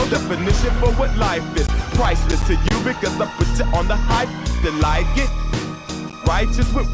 definition for what life is. Priceless to you because I put you on the hype to like it. Righteous with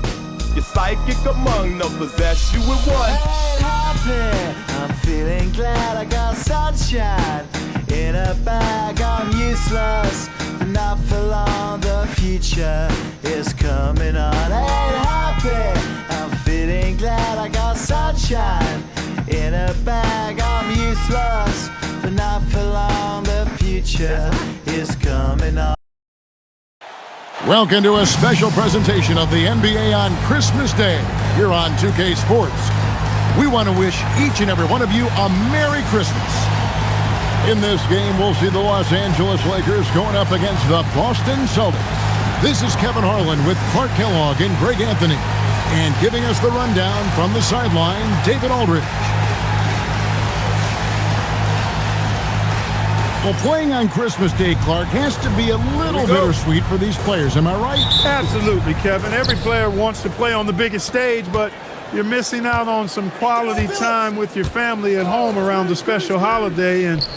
your psychic among those possess you with one. Ain't happy, I'm feeling glad I got sunshine in a bag. I'm useless, but not for long. The future is coming on. Ain't happy, I'm feeling glad I got sunshine in a bag. I'm useless, but not for long. The future is coming on. Welcome to a special presentation of the NBA on Christmas Day here on 2K Sports. We want to wish each and every one of you a Merry Christmas. In this game, we'll see the Los Angeles Lakers going up against the Boston Celtics. This is Kevin Harlan with Clark Kellogg and Greg Anthony. And giving us the rundown from the sideline, David Aldridge. Well, playing on Christmas Day, Clark, has to be a little bittersweet for these players. Am I right? Absolutely, Kevin. Every player wants to play on the biggest stage, but you're missing out on some quality time with your family at home around the special holiday, and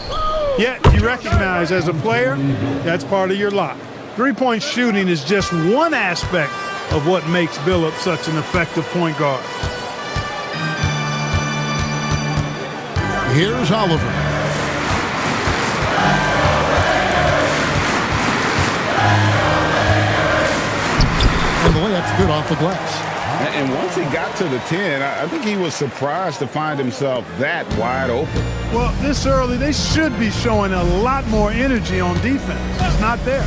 yet you recognize as a player, that's part of your lot. Three-point shooting is just one aspect of what makes Billups such an effective point guard. Here's Oliver. And the layup's good off the glass. And once he got to the 10, I think he was surprised to find himself that wide open. Well, this early, they should be showing a lot more energy on defense. It's not there.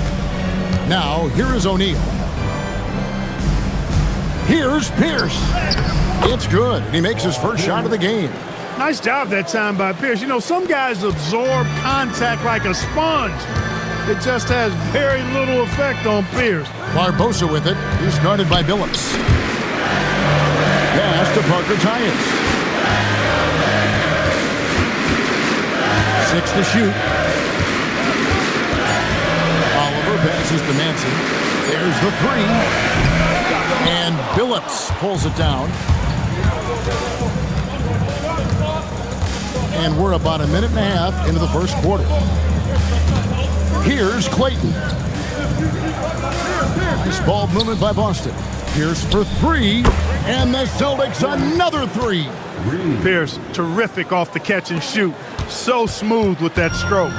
Now, here is O'Neal. Here's Pierce. It's good, and he makes his first shot of the game. Nice job that time by Pierce. You know, some guys absorb contact like a sponge. It just has very little effect on Pierce. Barbosa with it. He's guarded by Billups. Pass to Parker Tyus. 6 to shoot. Oliver passes to Manson. There's the 3. And Billups pulls it down. And we're about a minute and a half into the first quarter. Here's Clayton. Nice ball movement by Boston. Pierce for 3. And the Celtics another 3. Pierce, terrific off the catch and shoot. So smooth with that stroke.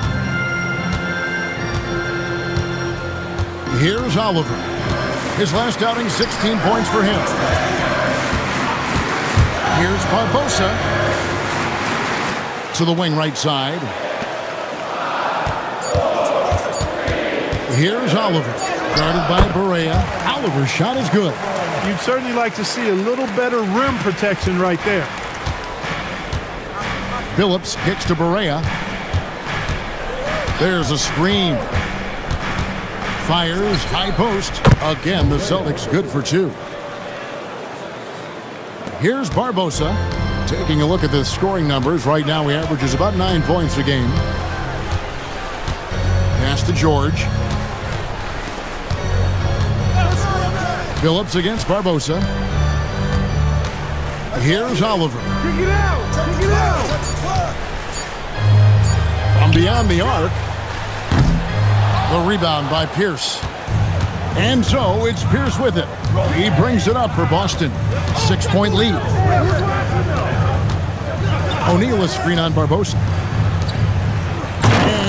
Here's Oliver. His last outing, 16 points for him. Here's Barbosa. To the wing right side. Here's Oliver. Guarded by Barea. Oliver's shot is good. You'd certainly like to see a little better rim protection right there. Billups kicks to Barea. There's a screen. Fires, high post. Again, the Celtics good for 2. Here's Barbosa. Taking a look at the scoring numbers. Right now he averages about 9 points a game. Pass to George. Billups against Barbosa. Here's Oliver. Kick it out! Kick it out! From beyond the arc. The rebound by Pierce. And so it's Pierce with it. He brings it up for Boston. 6-point lead. O'Neal a screen on Barbosa.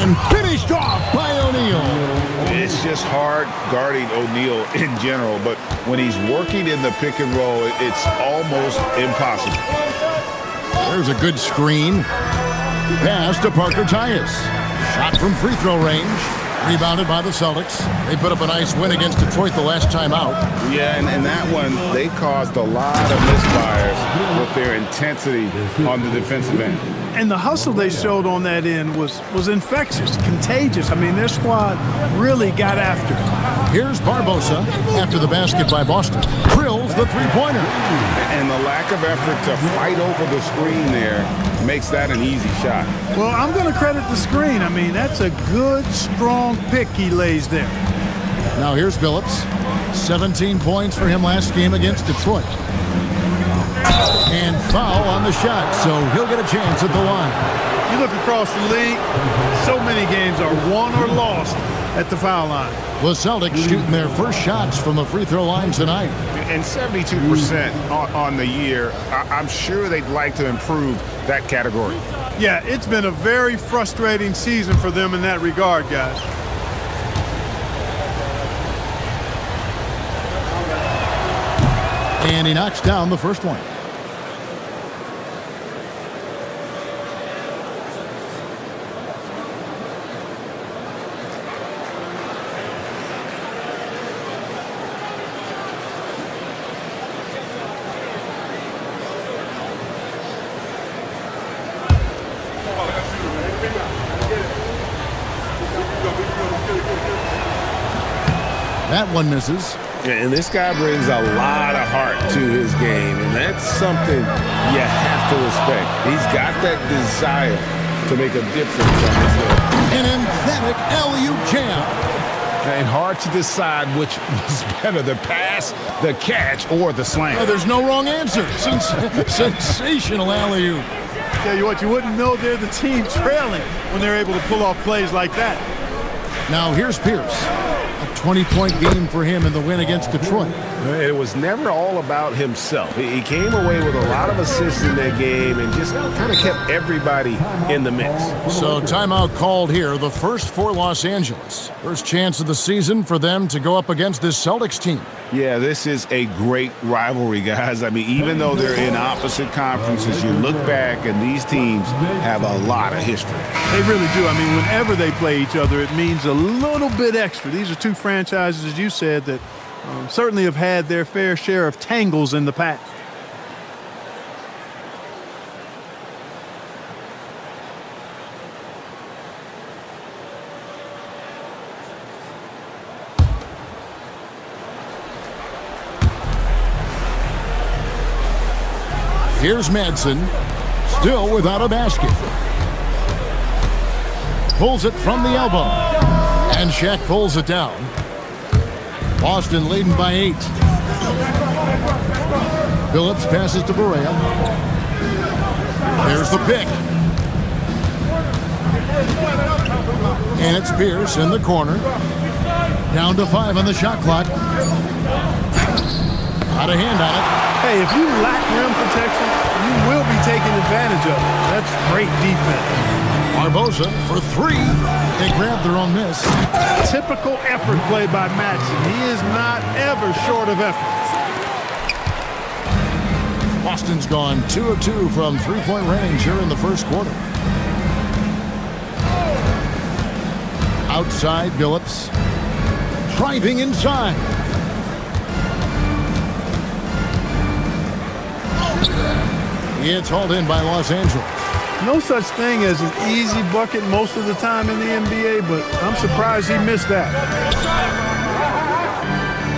And finished off by O'Neal. It's just hard guarding O'Neal in general, but when he's working in the pick and roll, it's almost impossible. There's a good screen. Pass to Parker Tyus. Shot from free throw range. Rebounded by the Celtics. They put up a nice win against Detroit the last time out. Yeah, and that one, they caused a lot of misfires with their intensity on the defensive end. And the hustle they showed on that end was infectious, contagious. I mean, their squad really got after it. Here's Barbosa after the basket by Boston. Drills the three-pointer. And the lack of effort to fight over the screen there makes that an easy shot. Well, I'm going to credit the screen. I mean, that's a good, strong pick he lays there. Now here's Billups. 17 points for him last game against Detroit. And foul on the shot, so he'll get a chance at the line. You look across the league, so many games are won or lost at the foul line. The Celtics shooting their first shots from the free throw line tonight. And 72% on the year. I'm sure they'd like to improve that category. Yeah, it's been a very frustrating season for them in that regard, guys. And he knocks down the first one. That one misses. And this guy brings a lot of heart to his game, and that's something you have to respect. He's got that desire to make a difference on this field. An emphatic alley-oop jam. And hard to decide which was better, the pass, the catch, or the slam. Oh, there's no wrong answer. Sensational alley-oop. Tell you what, you wouldn't know they're the team trailing when they're able to pull off plays like that. Now here's Pierce. A 20-point game for him in the win against Detroit. It was never all about himself. He came away with a lot of assists in that game and just kind of kept everybody in the mix. So timeout called here, the first for Los Angeles. First chance of the season for them to go up against this Celtics team. Yeah, this is a great rivalry, guys. I mean, even though they're in opposite conferences, you look back and these teams have a lot of history. They really do. I mean, whenever they play each other, it means a little bit extra. These are two franchises, as you said, that certainly have had their fair share of tangles in the past. Here's Madsen, still without a basket. Pulls it from the elbow. And Shaq pulls it down. Boston leading by 8. Phillips passes to Barea. There's the pick. And it's Pierce in the corner. Down to 5 on the shot clock. Out of hand on it. Hey, if you lack rim protection, you will be taken advantage of. That's great defense. Barbosa for 3. They grab their own miss. Typical effort play by Madsen. He is not ever short of effort. Boston's gone 2 of 2 from three-point range here in the first quarter. Outside, Phillips. Driving inside. It's hauled in by Los Angeles. No such thing as an easy bucket most of the time in the NBA, but I'm surprised he missed that.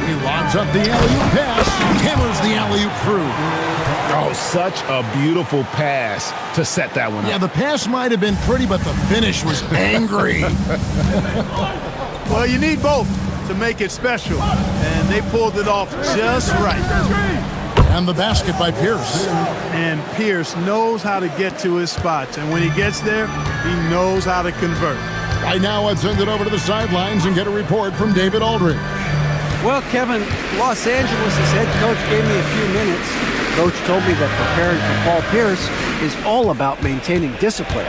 He lobs up the alley-oop pass. Hammers the alley-oop through. Oh, such a beautiful pass to set that one up. Yeah, the pass might have been pretty, but the finish was angry. Well, you need both to make it special, and they pulled it off just right. And the basket by Pierce. And Pierce knows how to get to his spots, and when he gets there, he knows how to convert. Right now, let's send it over to the sidelines and get a report from David Aldridge. Well, Kevin, Los Angeles' head coach gave me a few minutes. Coach told me that preparing for Paul Pierce is all about maintaining discipline.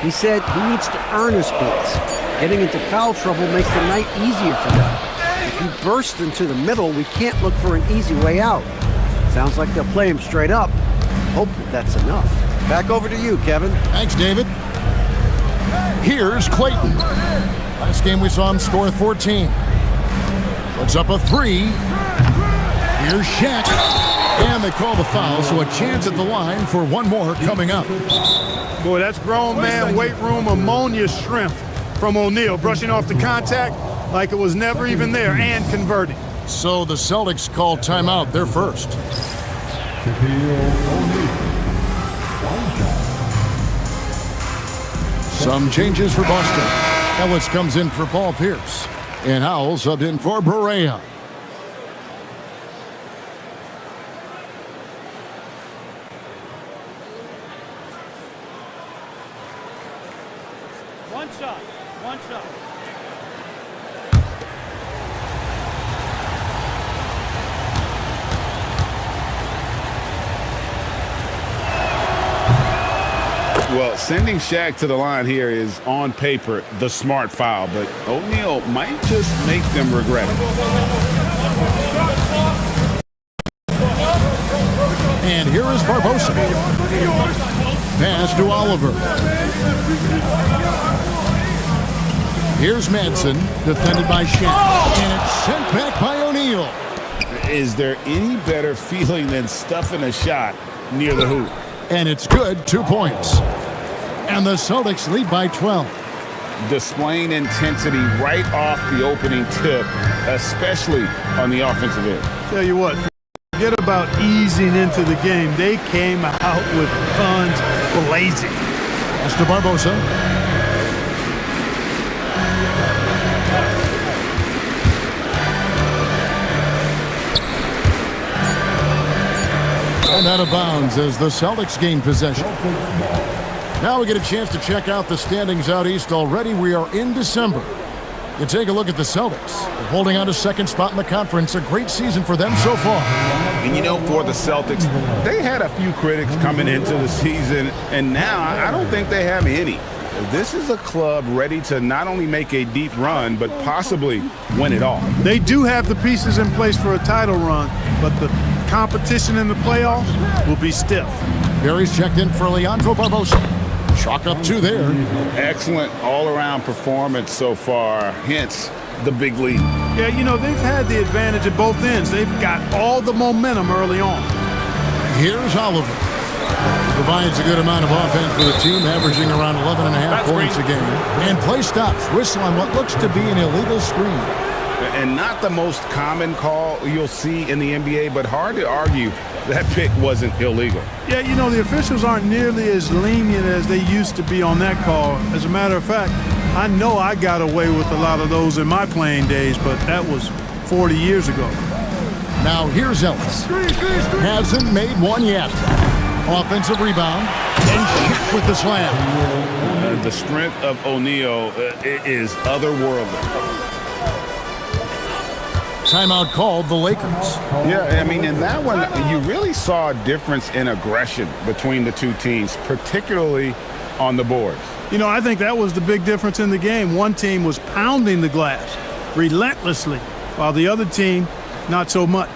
He said he needs to earn his points. Getting into foul trouble makes the night easier for them. If he bursts into the middle, we can't look for an easy way out. Sounds like they'll play him straight up. Hope that's enough. Back over to you, Kevin. Thanks, David. Here's Clayton. Last game we saw him score 14. Puts up a 3. Here's Shaq. And they call the foul, so a chance at the line for one more coming up. Boy, that's grown man weight room ammonia strength from O'Neal. Brushing off the contact like it was never even there and converting. So the Celtics call timeout. They're first. Some changes for Boston. Ellis comes in for Paul Pierce. And Howell subbed in for Barea. One shot. Well, sending Shaq to the line here is on paper the smart foul, but O'Neal might just make them regret it. And here is Barbosa. Pass to Oliver. Here's Madsen, defended by Shaq. And it's sent back by O'Neal. Is there any better feeling than stuffing a shot near the hoop? And it's good, 2 points. And the Celtics lead by 12. Displaying intensity right off the opening tip, especially on the offensive end. Tell you what, forget about easing into the game. They came out with guns blazing. Pass to Barbosa. And out of bounds as the Celtics gain possession. Now we get a chance to check out the standings out east already. We are in December. You take a look at the Celtics. They're holding on to second spot in the conference. A great season for them so far. And you know, for the Celtics, they had a few critics coming into the season, and now I don't think they have any. This is a club ready to not only make a deep run, but possibly win it all. They do have the pieces in place for a title run, but the competition in the playoffs will be stiff. Barry's checked in for Leandro Barbosa. Chalk up 2 there. Excellent all-around performance so far, hence the big lead. Yeah, you know, they've had the advantage at both ends. They've got all the momentum early on. Here's Oliver. Provides a good amount of offense for the team, averaging around 11.5 points a game. And play stops. Whistle on what looks to be an illegal screen. And not the most common call you'll see in the NBA, but hard to argue that pick wasn't illegal. Yeah, you know, the officials aren't nearly as lenient as they used to be on that call. As a matter of fact, I know I got away with a lot of those in my playing days, but that was 40 years ago. Now here's Ellis. Hasn't made one yet. Offensive rebound. And Shaq with the slam. The strength of O'Neal is otherworldly. Timeout called the Lakers. Yeah, I mean, in that one, you really saw a difference in aggression between the two teams, particularly on the boards. You know, I think that was the big difference in the game. One team was pounding the glass relentlessly, while the other team, not so much.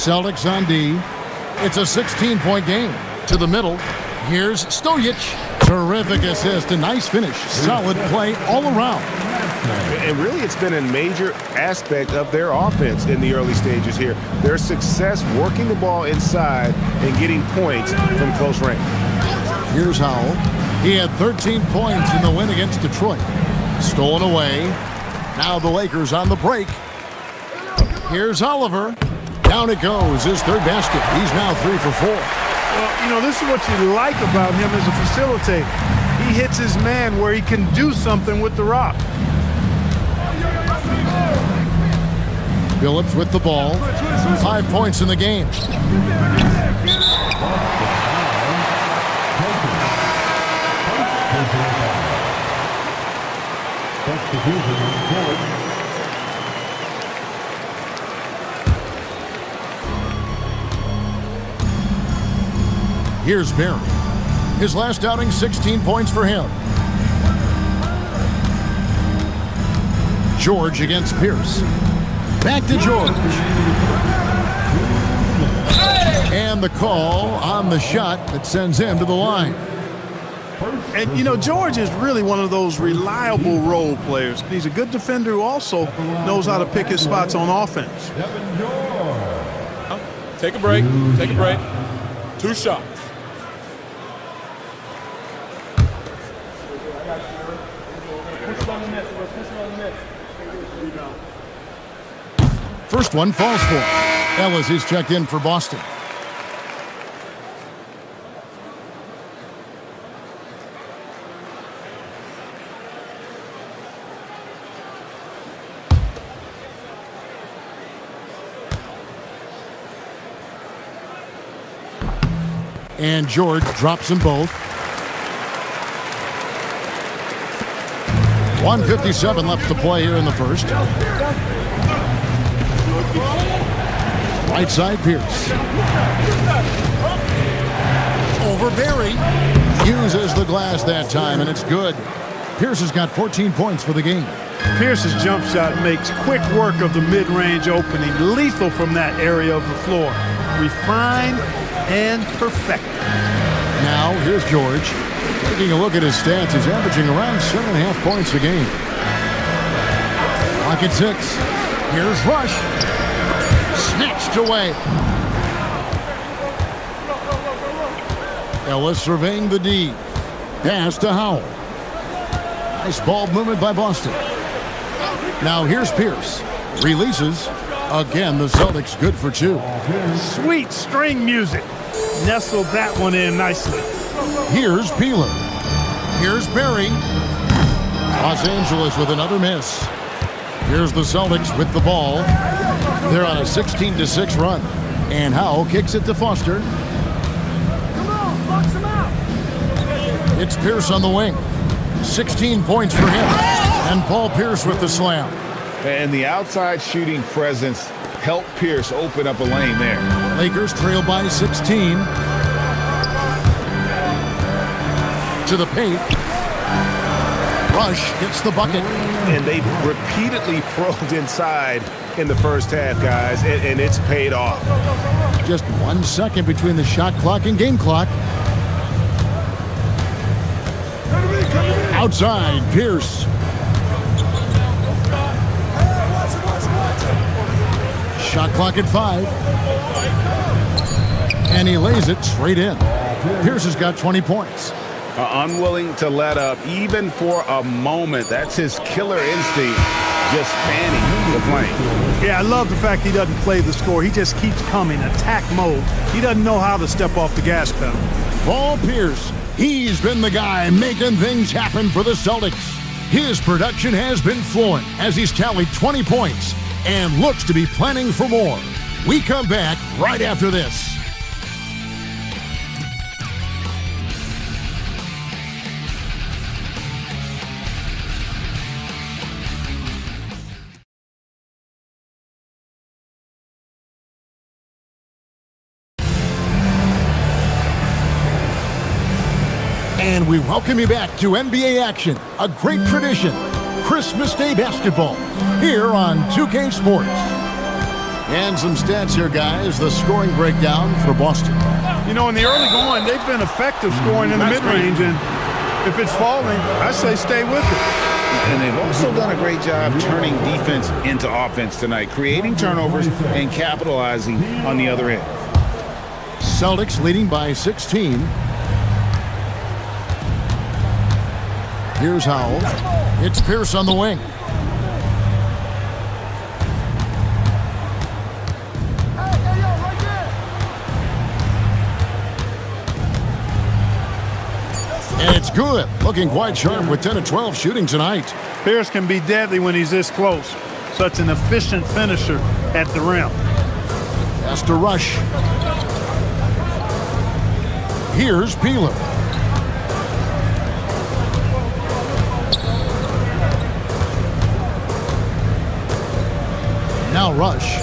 Celtics on D. It's a 16-point game. To the middle. Here's Stojic. Terrific assist. A nice finish. Solid play all around. And really, it's been a major aspect of their offense in the early stages here. Their success working the ball inside and getting points from close range. Here's Howell. He had 13 points in the win against Detroit. Stolen away. Now the Lakers on the break. Here's Oliver. Down it goes, his third basket. He's now 3 for 4. Well, you know, this is what you like about him as a facilitator. He hits his man where he can do something with the rock. Phillips with the ball. 5 points in the game. Here's Barry. His last outing, 16 points for him. George against Pierce. Back to George. And the call on the shot that sends him to the line. And, you know, George is really one of those reliable role players. He's a good defender who also knows how to pick his spots on offense. Take a break. Take a break. 2 shots. First one falls for him. Ellis is checked in for Boston. And George drops them both. 1:57 left to play here in the first. Right side, Pierce. Over Barry. Uses the glass that time, and it's good. Pierce has got 14 points for the game. Pierce's jump shot makes quick work of the mid-range opening, lethal from that area of the floor. Refined and perfected. Now, here's George. Taking a look at his stats, he's averaging around 7.5 points a game. Clock at 6. Here's Rush. Snatched away. Ellis surveying the D. Pass to Howell. Nice ball movement by Boston. Now here's Pierce. Releases. Again, the Celtics good for 2. Sweet string music. Nestled that one in nicely. Here's Peeler. Here's Barry. Los Angeles with another miss. Here's the Celtics with the ball. They're on a 16-6 run. And Howell kicks it to Foster. Come on, box him out. It's Pierce on the wing. 16 points for him. And Paul Pierce with the slam. And the outside shooting presence helped Pierce open up a lane there. Lakers trail by 16. To the paint. Rush gets the bucket. And they've repeatedly probed inside in the first half, guys, and it's paid off. Just 1 second between the shot clock and game clock. Outside, Pierce. Shot clock at 5. And he lays it straight in. Pierce has got 20 points. Unwilling to let up, even for a moment. That's his killer instinct, just fanning the flame. Yeah, I love the fact he doesn't play the score. He just keeps coming, attack mode. He doesn't know how to step off the gas pedal. Paul Pierce, he's been the guy making things happen for the Celtics. His production has been flowing as he's tallied 20 points and looks to be planning for more. We come back right after this. And we welcome you back to NBA action, a great tradition, Christmas Day basketball, here on 2K Sports. And some stats here, guys, the scoring breakdown for Boston. You know, in the early going, they've been effective scoring in the mid-range, and if it's falling, I say stay with it. And they've also done a great job turning defense into offense tonight, creating turnovers and capitalizing on the other end. Celtics leading by 16. Here's Howell. It's Pierce on the wing. And it's good. Looking quite sharp with 10 of 12 shooting tonight. Pierce can be deadly when he's this close. Such an efficient finisher at the rim. Has to rush. Here's Peeler. Now Rush.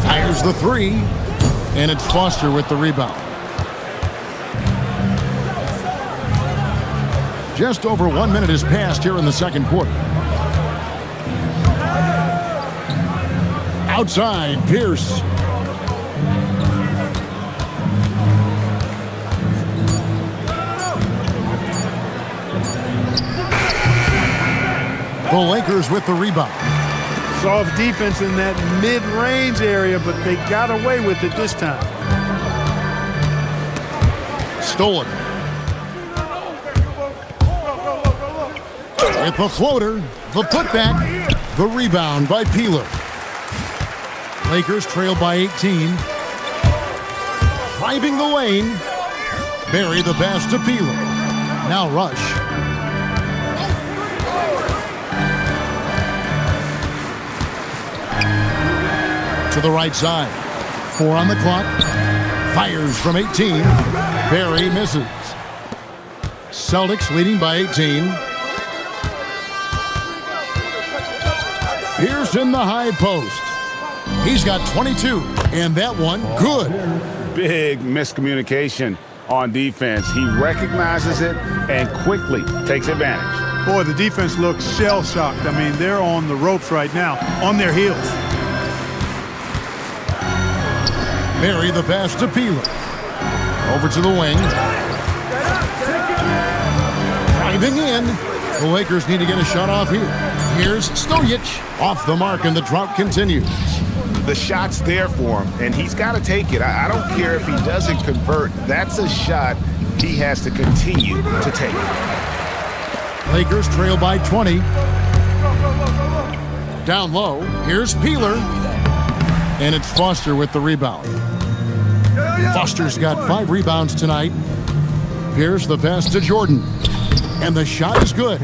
Fires the three. And it's Foster with the rebound. Just over 1 minute has passed here in the second quarter. Outside, Pierce. The Lakers with the rebound. Soft defense in that mid-range area, but they got away with it this time. Stolen. With the floater, the putback, the rebound by Peeler. Lakers trail by 18. Driving the lane. Barry the pass to Peeler. Now Rush. To the right side. 4 on the clock. Fires from 18. Barry misses. Celtics leading by 18. Pierce in the high post. He's got 22, and that one good. Big miscommunication on defense. He recognizes it and quickly takes advantage. Boy, the defense looks shell-shocked. I mean, they're on the ropes right now, on their heels. Barry the pass to Peeler. Over to the wing. Driving in. The Lakers need to get a shot off here. Here's Stojic. Off the mark, and the drought continues. The shot's there for him, and he's got to take it. I don't care if he doesn't convert. That's a shot he has to continue to take. Lakers trail by 20. Down low. Here's Peeler. And it's Foster with the rebound. Foster's got 5 rebounds tonight. Pierce the pass to Jordan. And the shot is good.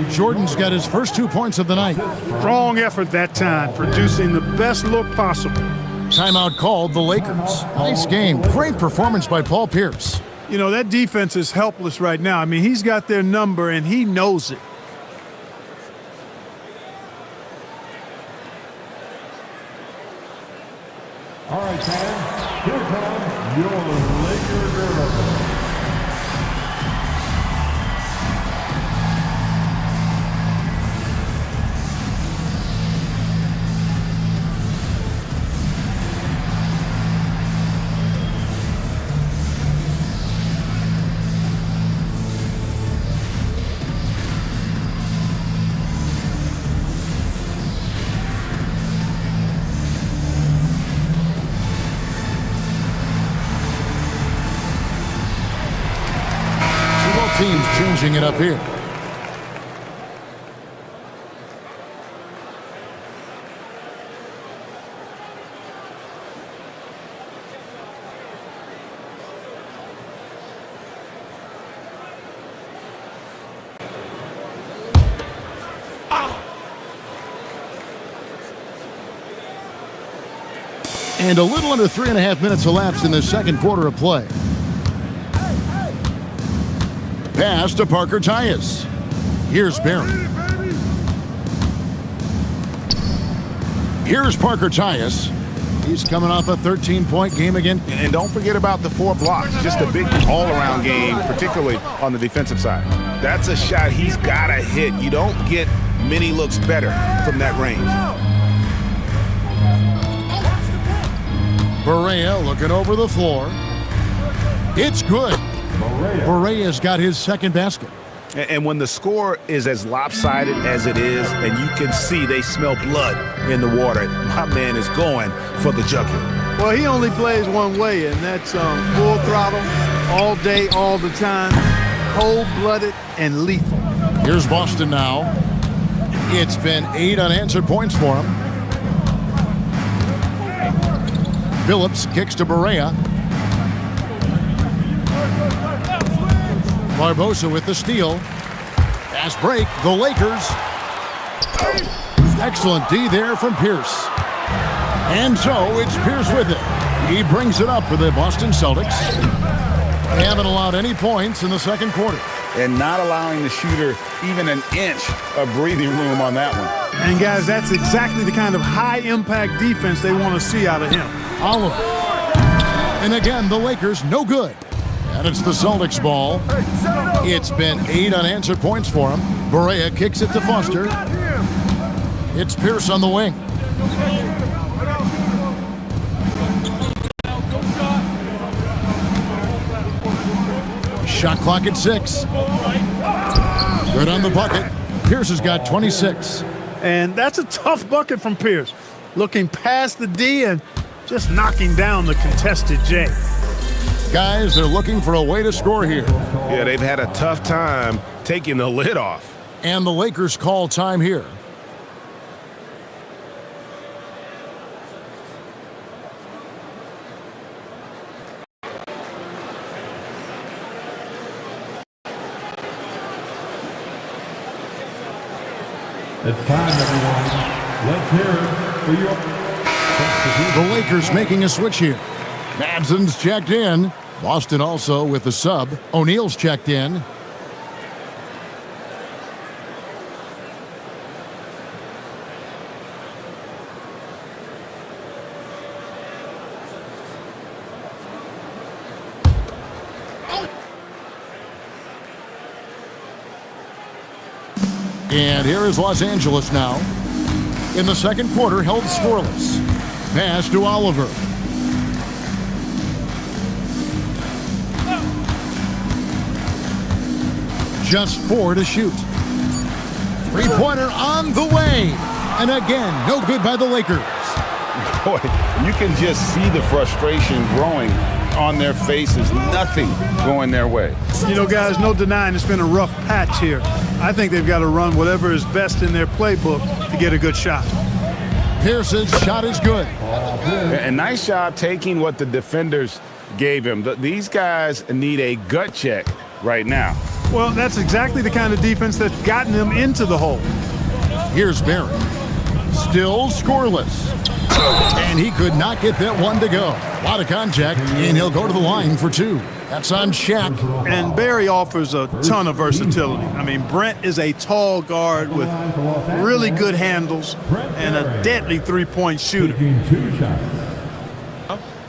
Jordan's got his first 2 points of the night. Strong effort that time, producing the best look possible. Timeout called the Lakers. Nice game. Great performance by Paul Pierce. You know, that defense is helpless right now. I mean, he's got their number, and he knows it. All right, fans, here comes your Lakers River. Teams changing it up here. And a little under 3.5 minutes elapsed in the second quarter of play. Pass to Parker Tyus. Here's Barry. Here's Parker Tyus. He's coming off a 13-point game again. And don't forget about the 4 blocks. Just a big all-around game, particularly on the defensive side. That's a shot he's got to hit. You don't get many looks better from that range. Barea looking over the floor. It's good. Barea's got his second basket. And when the score is as lopsided as it is, and you can see they smell blood in the water, my man is going for the jugular. Well, he only plays one way, and that's full throttle, all day, all the time, cold-blooded and lethal. Here's Boston now. It's been 8 unanswered points for him. Phillips kicks to Barea. Barbosa with the steal. Fast break, the Lakers. Excellent D there from Pierce. And so it's Pierce with it. He brings it up for the Boston Celtics. They haven't allowed any points in the second quarter. And not allowing the shooter even an inch of breathing room on that one. And guys, that's exactly the kind of high-impact defense they want to see out of him. Oliver. And again, the Lakers no good. And it's the Celtics ball. It's been 8 unanswered points for him. Barea kicks it to Foster. It's Pierce on the wing. Shot clock at 6. Good on the bucket. Pierce has got 26. And that's a tough bucket from Pierce. Looking past the D and just knocking down the contested J. Guys, they're looking for a way to score here. Yeah, they've had a tough time taking the lid off. And the Lakers call time here. It's time, everyone. Let's hear it for your... The Lakers making a switch here. Madsen's checked in. Boston also with the sub. O'Neal's checked in. And here is Los Angeles now. In the second quarter, held scoreless. Pass to Oliver. Just 4 to shoot. Three-pointer on the way. And again, no good by the Lakers. Boy, you can just see the frustration growing on their faces. Nothing going their way. You know, guys, no denying it's been a rough patch here. I think they've got to run whatever is best in their playbook to get a good shot. Pierce's shot is good. A nice job taking what the defenders gave him. These guys need a gut check right now. Well, that's exactly the kind of defense that's gotten them into the hole. Here's Barry. Still scoreless. And he could not get that one to go. A lot of contact, and he'll go to the line for 2. That's on Shaq. And Barry offers a ton of versatility. I mean, Brent is a tall guard with really good handles and a deadly three-point shooter.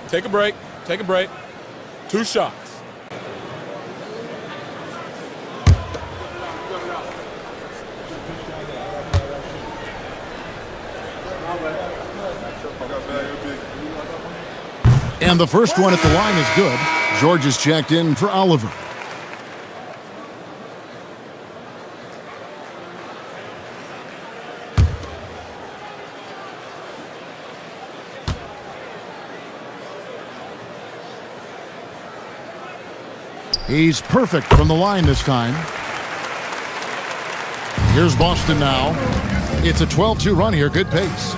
Take a break. Take a break. 2 shots. And the first one at the line is good. George is checked in for Oliver. He's perfect from the line this time. Here's Boston now. It's a 12-2 run here. Good pace.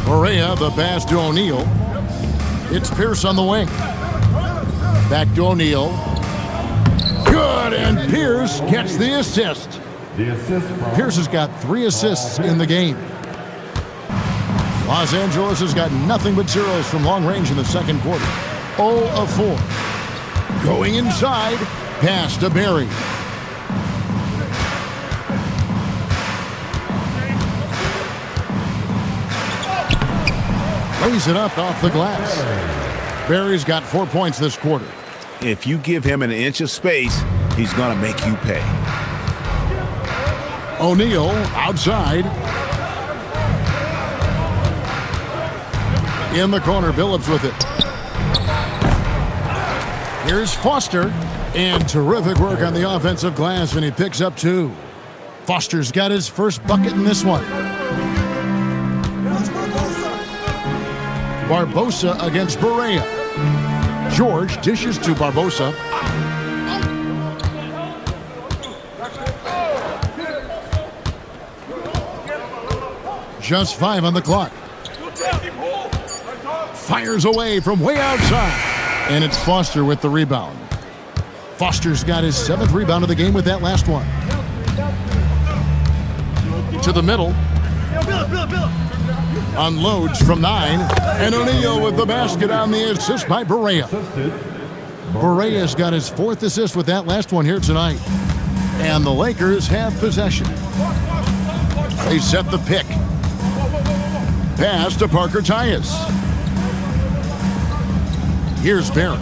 Barea, the pass to O'Neal. It's Pierce on the wing. Back to O'Neal. Good, and Pierce gets the assist. Pierce has got 3 assists in the game. Los Angeles has got nothing but zeros from long range in the second quarter. 0 of 4. Going inside, pass to Barry. Lays it up off the glass. Barry's got 4 points this quarter. If you give him an inch of space, he's going to make you pay. O'Neal outside. In the corner, Billups with it. Here's Foster. And terrific work on the offensive glass, and he picks up 2. Foster's got his first bucket in this one. Barbosa against Barea. George dishes to Barbosa. Just 5 on the clock. Fires away from way outside. And it's Foster with the rebound. Foster's got his 7th rebound of the game with that last one. To the middle. Unloads from 9. And O'Neal with the basket on the assist by Barea. Barea's got his 4th assist with that last one here tonight. And the Lakers have possession. They set the pick. Pass to Parker Tyus. Here's Barrett.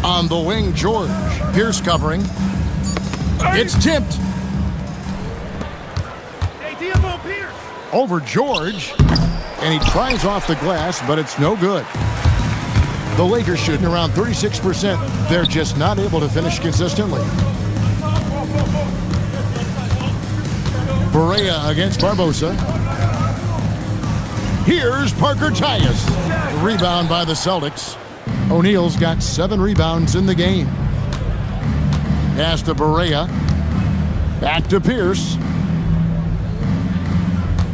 On the wing, George. Pierce covering. It's tipped. Over George. And he tries off the glass, but it's no good. The Lakers shooting around 36%. They're just not able to finish consistently. Barea against Barbosa. Here's Parker Tyus. Rebound by the Celtics. O'Neal's got 7 rebounds in the game. Pass to Barea. Back to Pierce.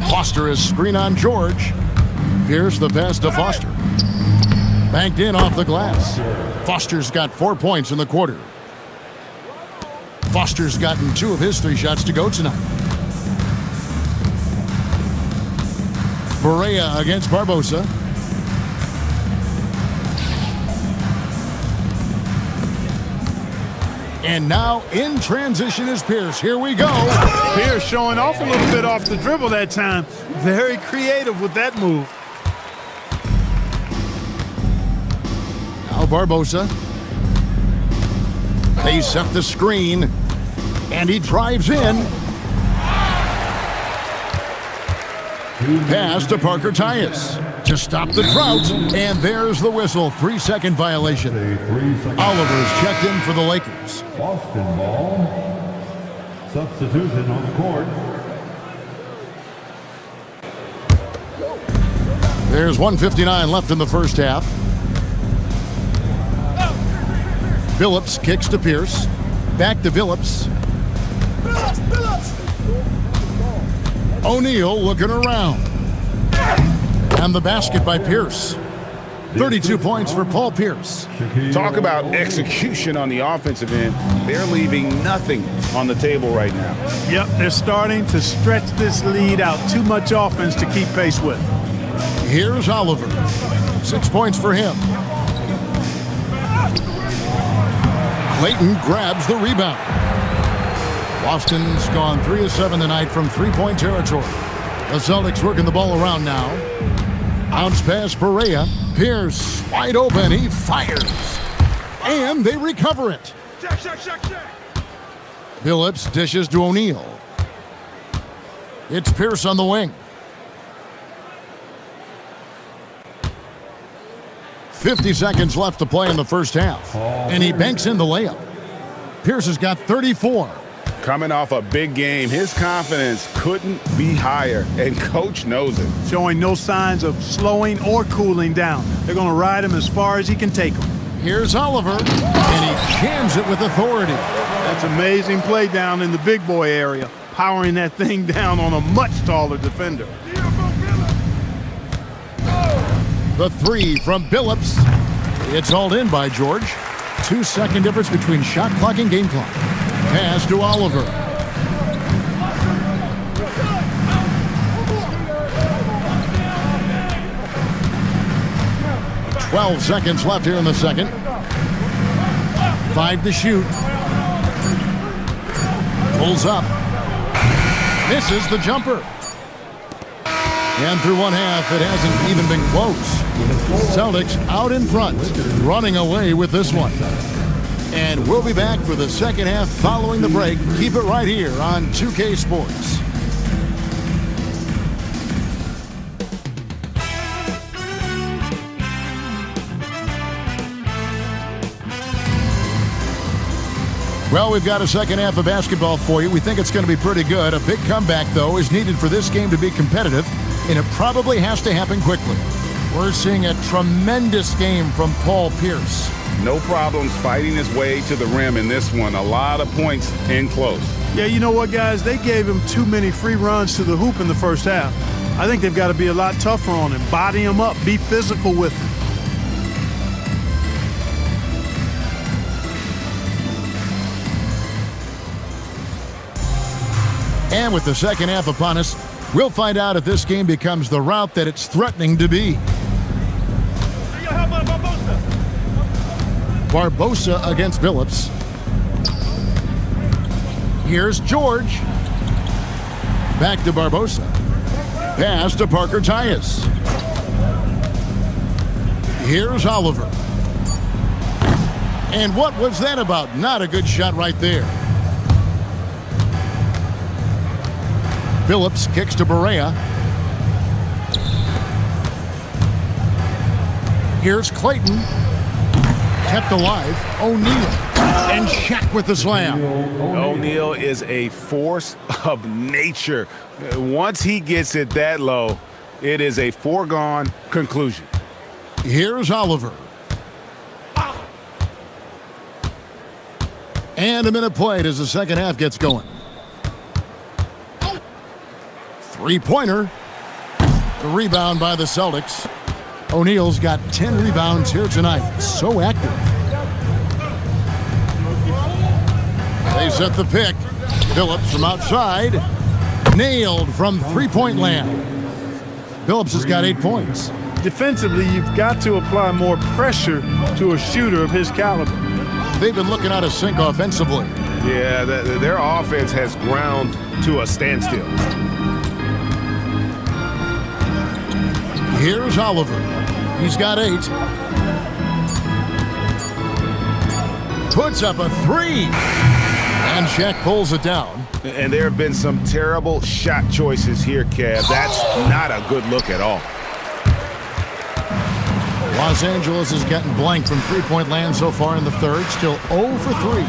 Foster is screen on George. Pierce the pass to Foster. Banked in off the glass. Foster's got 4 points in the quarter. Foster's gotten 2 of his 3 shots to go tonight. Barea against Barbosa. And now in transition is Pierce. Here we go. Pierce showing off a little bit off the dribble that time. Very creative with that move. Now Barbosa. They set the screen. And he drives in. Pass to Parker Tyus to stop the drought. And there's the whistle. 3-second violation. Oliver's checked in for the Lakers. Boston ball. Substitution on the court. There's 1:59 left in the first half. Billups kicks to Pierce. Back to Billups. O'Neal looking around. And the basket by Pierce. 32 points for Paul Pierce. Talk about execution on the offensive end. They're leaving nothing on the table right now. Yep, they're starting to stretch this lead out. Too much offense to keep pace with. Here's Oliver. 6 points for him. Clayton grabs the rebound. Boston's gone 3 of 7 tonight from 3-point territory. The Celtics working the ball around now. Bounce pass Barea. Pierce wide open. He fires. And they recover it. Billups dishes to O'Neal. It's Pierce on the wing. 50 seconds left to play in the first half. And he banks in the layup. Pierce has got 34. Coming off a big game, his confidence couldn't be higher, and coach knows it. Showing no signs of slowing or cooling down. They're going to ride him as far as he can take him. Here's Oliver, and he jams it with authority. That's amazing play down in the big boy area, powering that thing down on a much taller defender. The 3 from Billups. It's hauled in by George. 2-second difference between shot clock and game clock. Pass to Oliver. "12 seconds left here in the second. 5 to shoot. Pulls up. Misses the jumper. And through one half, it hasn't even been close. Celtics out in front, running away with this one. And we'll be back for the second half following the break. Keep it right here on 2K Sports. Well, we've got a second half of basketball for you. We think it's going to be pretty good. A big comeback, though, is needed for this game to be competitive, and it probably has to happen quickly. We're seeing a tremendous game from Paul Pierce. No problems fighting his way to the rim in this one. A lot of points in close. Yeah, you know what, guys? They gave him too many free runs to the hoop in the first half. I think they've got to be a lot tougher on him. Body him up. Be physical with him. And with the second half upon us, we'll find out if this game becomes the route that it's threatening to be. Barbosa against Billups. Here's George. Back to Barbosa. Pass to Parker Tyus. Here's Oliver. And what was that about? Not a good shot right there. Billups kicks to Barea. Here's Clayton. Kept alive. O'Neal. And Shaq with the slam. O'Neal is a force of nature. Once he gets it that low, it is a foregone conclusion. Here's Oliver. And a minute played as the second half gets going. Three-pointer. The rebound by the Celtics. O'Neal's got 10 rebounds here tonight. So active. They set the pick. Billups from outside. Nailed from three-point land. Billups has got 8 points. Defensively, you've got to apply more pressure to a shooter of his caliber. They've been looking out of sync offensively. Yeah, their offense has ground to a standstill. Here's Oliver. He's got 8. Puts up a 3. And Shaq pulls it down. And there have been some terrible shot choices here, Kev. That's not a good look at all. Los Angeles is getting blank from three-point land so far in the third. Still 0 for 3.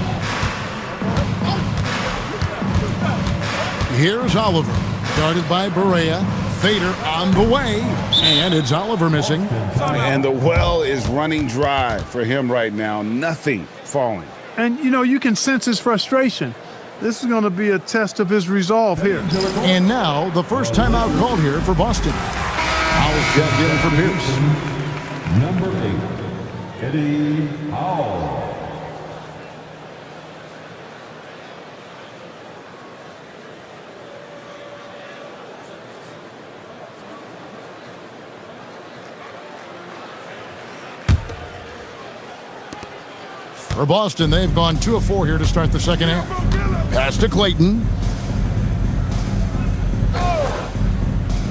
Here's Oliver. Guarded by Barea. Fader on the way. And it's Oliver missing. And the well is running dry for him right now. Nothing falling. And, you know, you can sense his frustration. This is going to be a test of his resolve here. And now, the first timeout called here for Boston. Howell's checked in for Pierce. Number 8, Eddie Howell. For Boston, they've gone 2 of 4 here to start the second half. Pass to Clayton.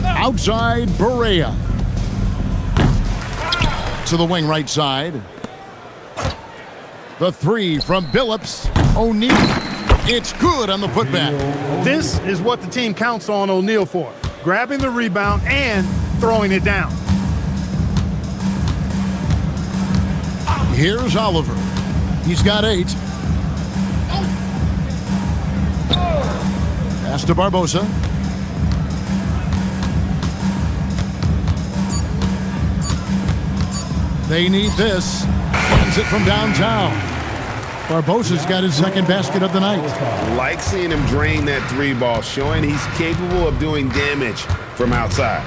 Outside, Barea. To the wing right side. The 3 from Billups. O'Neal. It's good on the putback. This is what the team counts on O'Neal for. Grabbing the rebound and throwing it down. Here's Oliver. He's got 8. Pass to Barbosa. They need this. Sends it from downtown. Barbosa's got his second basket of the night. Like seeing him drain that 3 ball, showing he's capable of doing damage from outside.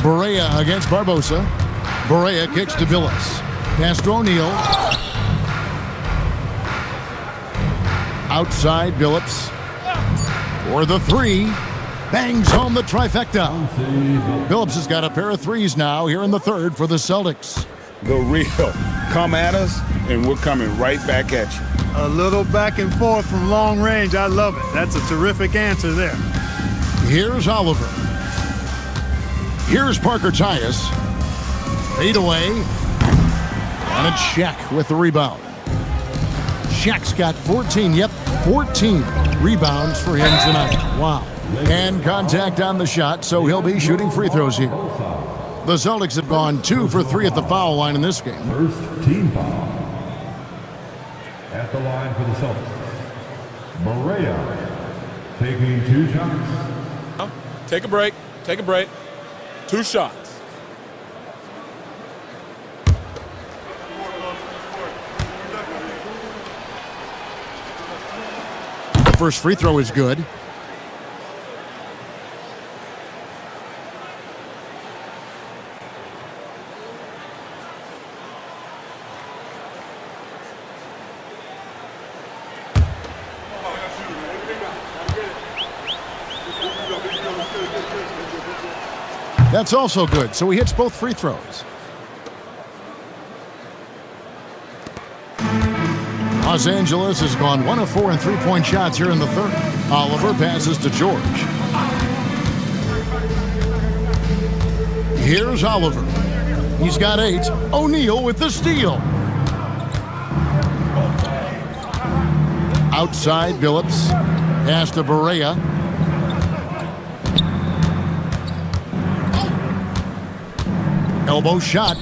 Barea against Barbosa. Barea kicks to Billups. Pass to O'Neal. Outside Billups. For the 3. Bangs home the trifecta. Billups has got a pair of 3s now here in the third for the Celtics. The real. Come at us, and we're coming right back at you. A little back and forth from long range. I love it. That's a terrific answer there. Here's Oliver. Here's Parker Tyus. Fade away. And it's Shaq with the rebound. Shaq's got 14. Yep, 14 rebounds for him tonight. Wow. And contact on the shot, so he'll be shooting free throws here. The Celtics have gone 2 for 3 at the foul line in this game. First team foul. At the line for the Celtics, Barea taking 2 shots. Take a break. Take a break. 2 shots. First free throw is good. That's also good, so he hits both free throws. Los Angeles has gone 1 of 4 in three-point shots here in the third. Oliver passes to George. Here's Oliver. He's got 8. O'Neal with the steal. Outside, Billups. Pass to Barea. Elbow shot.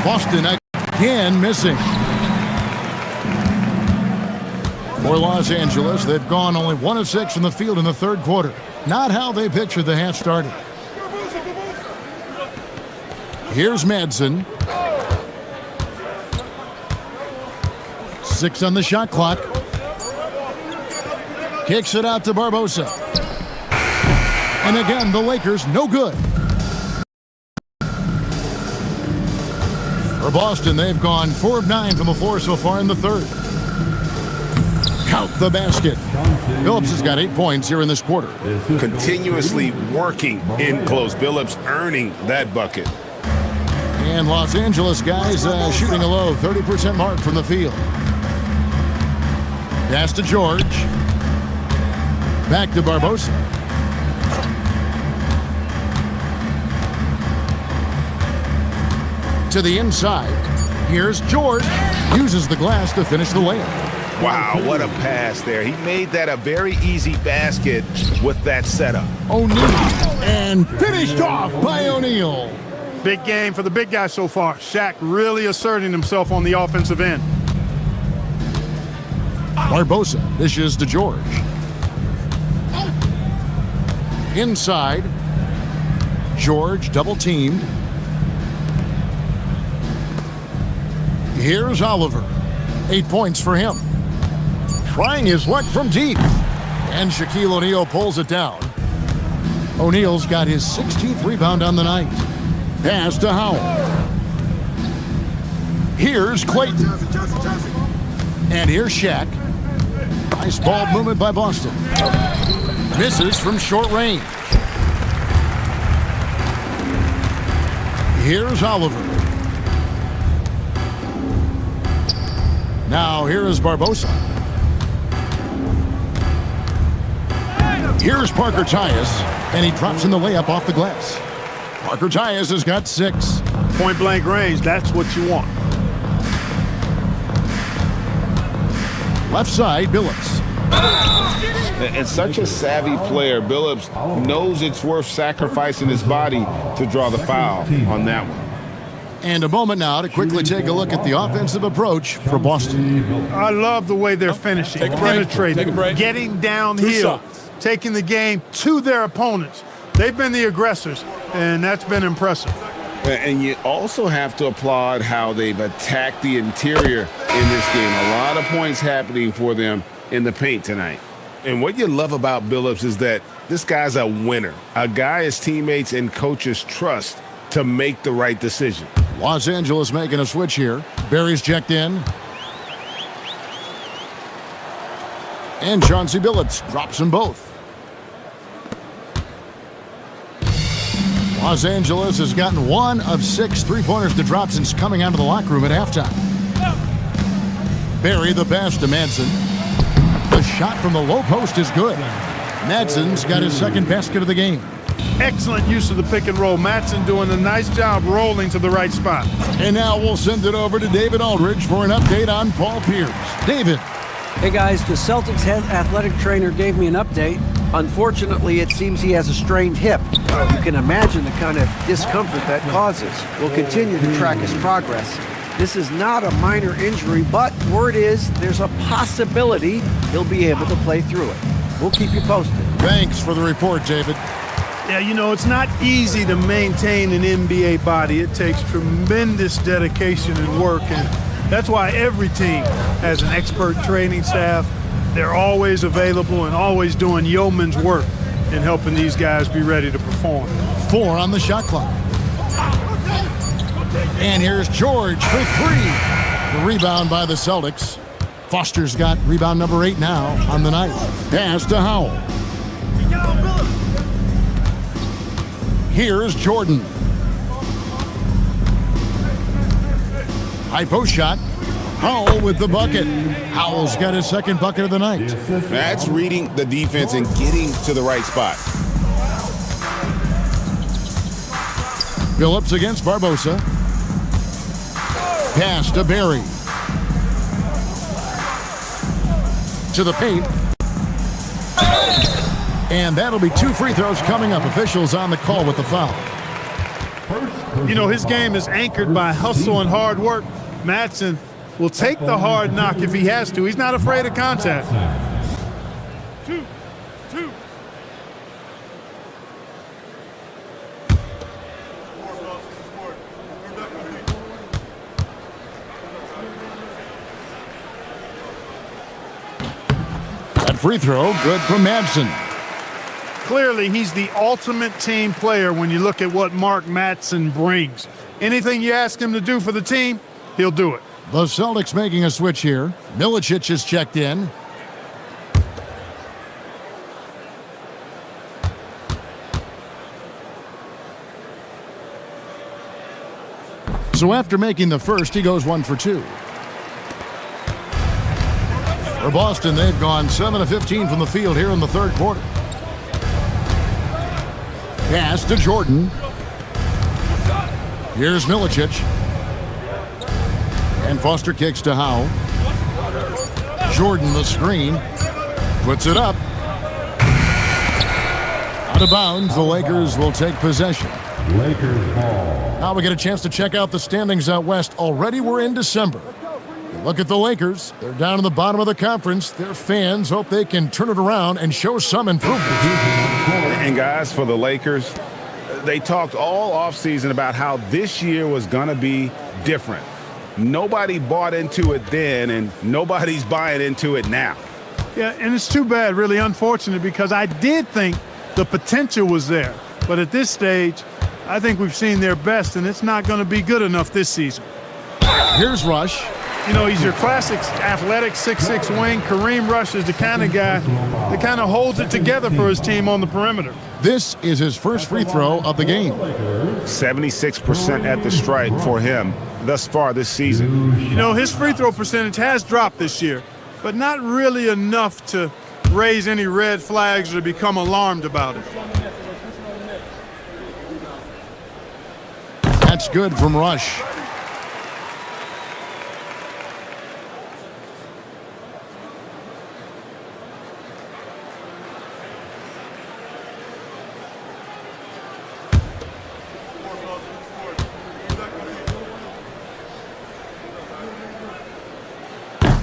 Boston again missing. For Los Angeles, they've gone only 1 of 6 from the field in the third quarter. Not how they pictured the half started. Here's Madsen. 6 on the shot clock. Kicks it out to Barbosa. And again, the Lakers no good. For Boston, they've gone 4 of 9 from the floor so far in the third. Count the basket. Billups has got 8 points here in this quarter. Continuously working in close. Billups earning that bucket. And Los Angeles guys shooting a low 30% mark from the field. Pass to George. Back to Barbosa. To the inside. Here's George. Uses the glass to finish the layup. Wow, what a pass there. He made that a very easy basket with that setup. O'Neal. And finished off by O'Neal. Big game for the big guy so far. Shaq really asserting himself on the offensive end. Barbosa dishes to George. Inside. George double teamed. Here's Oliver. 8 points for him. Trying his luck from deep. And Shaquille O'Neal pulls it down. O'Neal's got his 16th rebound on the night. Pass to Howell. Here's Clayton. And here's Shaq. Nice ball movement by Boston. Misses from short range. Here's Oliver. Now here is Barbosa. Here's Parker Tyus, and he drops in the layup off the glass. Parker Tyus has got 6. Point blank range, that's what you want. Left side, Billups. And such a savvy player, Billups knows it's worth sacrificing his body to draw the foul on that one. And a moment now to quickly take a look at the offensive approach for Boston. I love the way they're finishing, penetrating, getting downhill, taking the game to their opponents. They've been the aggressors, and that's been impressive. And you also have to applaud how they've attacked the interior in this game. A lot of points happening for them in the paint tonight. And what you love about Billups is that this guy's a winner, a guy his teammates and coaches trust to make the right decision. Los Angeles making a switch here. Barry's checked in. And Chauncey Billups drops them both. Los Angeles has gotten 1 of 6 three-pointers to drop since coming out of the locker room at halftime. Barry the pass to Madsen. The shot from the low post is good. Madsen's got his 2nd basket of the game. Excellent use of the pick and roll. Madsen doing a nice job rolling to the right spot. And now we'll send it over to David Aldridge for an update on Paul Pierce. David. Hey guys, the Celtics head athletic trainer gave me an update. Unfortunately, it seems he has a strained hip. You can imagine the kind of discomfort that causes. We'll continue to track his progress. This is not a minor injury, but word is there's a possibility he'll be able to play through it. We'll keep you posted. Thanks for the report, David. Yeah, you know, it's not easy to maintain an NBA body. It takes tremendous dedication and work, and That's why every team has an expert training staff. They're always available and always doing yeoman's work in helping these guys be ready to perform. 4 on the shot clock. And here's George for 3. The rebound by the Celtics. Foster's got rebound number 8 now on the night. Pass to Howell. Here's Jordan. High post shot. Howell with the bucket. Howell's got his second bucket of the night. That's reading the defense and getting to the right spot. Phillips against Barbosa. Pass to Barry. To the paint. And that'll be 2 free throws coming up. Officials on the call with the foul. You know, his game is anchored by hustle and hard work. Madsen will take the hard knock if he has to. He's not afraid of contact. 2. That free throw, good from Madsen. Clearly, he's the ultimate team player when you look at what Mark Madsen brings. Anything you ask him to do for the team, he'll do it. The Celtics making a switch here. Milicic is checked in. So after making the first, he goes 1 for 2. For Boston, they've gone 7 of 15 from the field here in the third quarter. Pass to Jordan. Here's Milicic. And Foster kicks to Howell. Jordan the screen. Puts it up. Out of bounds, the Lakers will take possession. Lakers ball. Now we get a chance to check out the standings out west. Already we're in December. Look at the Lakers. They're down in the bottom of the conference. Their fans hope they can turn it around and show some improvement. And guys, for the Lakers, they talked all offseason about how this year was going to be different. Nobody bought into it then, and nobody's buying into it now. Yeah, and it's too bad, really unfortunate, because I did think the potential was there. But at this stage, I think we've seen their best, and it's not going to be good enough this season. Here's Rush. You know, he's your classic athletic 6'6" wing. Kareem Rush is the kind of guy that kind of holds it together for his team on the perimeter. This is his first free throw of the game. 76% at the stripe for him thus far this season. You know, his free throw percentage has dropped this year, but not really enough to raise any red flags or become alarmed about it. That's good from Rush.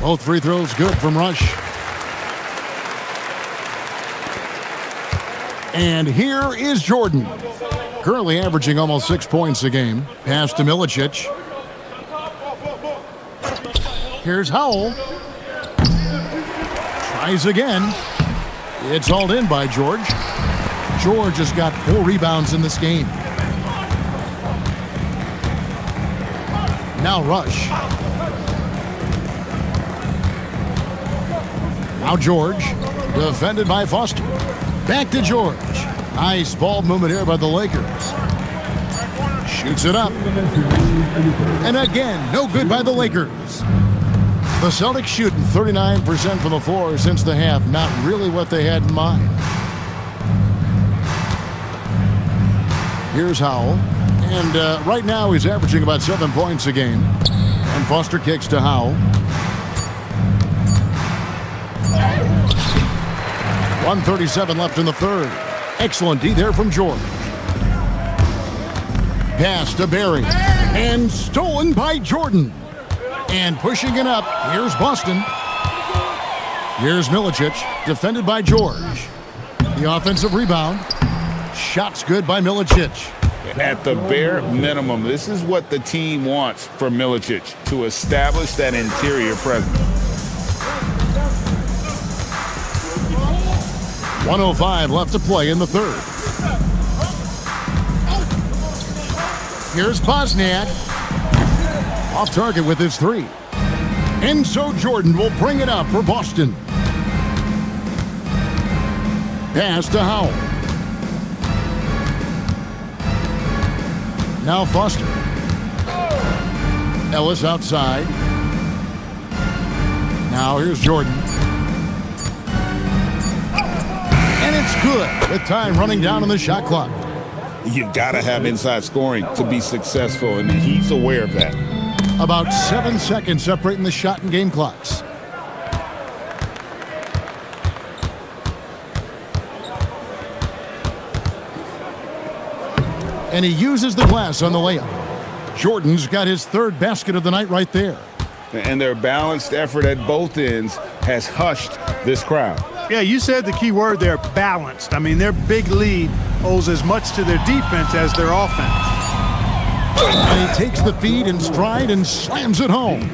Both free throws good from Rush. And here is Jordan. Currently averaging almost 6 points a game. Pass to Milicic. Here's Howell. Tries again. It's hauled in by George. George has got 4 rebounds in this game. Now Rush. Now George, defended by Foster. Back to George. Nice ball movement here by the Lakers. Shoots it up. And again, no good by the Lakers. The Celtics shooting 39% from the floor since the half. Not really what they had in mind. Here's Howell. And right now he's averaging about 7 points a game. And Foster kicks to Howell. 1:37 left in the third. Excellent D there from George. Pass to Barry. And stolen by Jordan. And pushing it up, here's Boston. Here's Milicic, defended by George. The offensive rebound. Shot's good by Milicic. At the bare minimum, this is what the team wants from Milicic, to establish that interior presence. 1:05 left to play in the third. Here's Bosniak. Off target with his three. And so Jordan will bring it up for Boston. Pass to Howell. Now Foster. Ellis outside. Now here's Jordan. And it's good with time running down on the shot clock. You've got to have inside scoring to be successful, and he's aware of that. About 7 seconds separating the shot and game clocks. And he uses the glass on the layup. Jordan's got his third basket of the night right there. And their balanced effort at both ends has hushed this crowd. Yeah, you said the key word there, balanced. I mean, their big lead owes as much to their defense as their offense. And he takes the feed in stride and slams it home.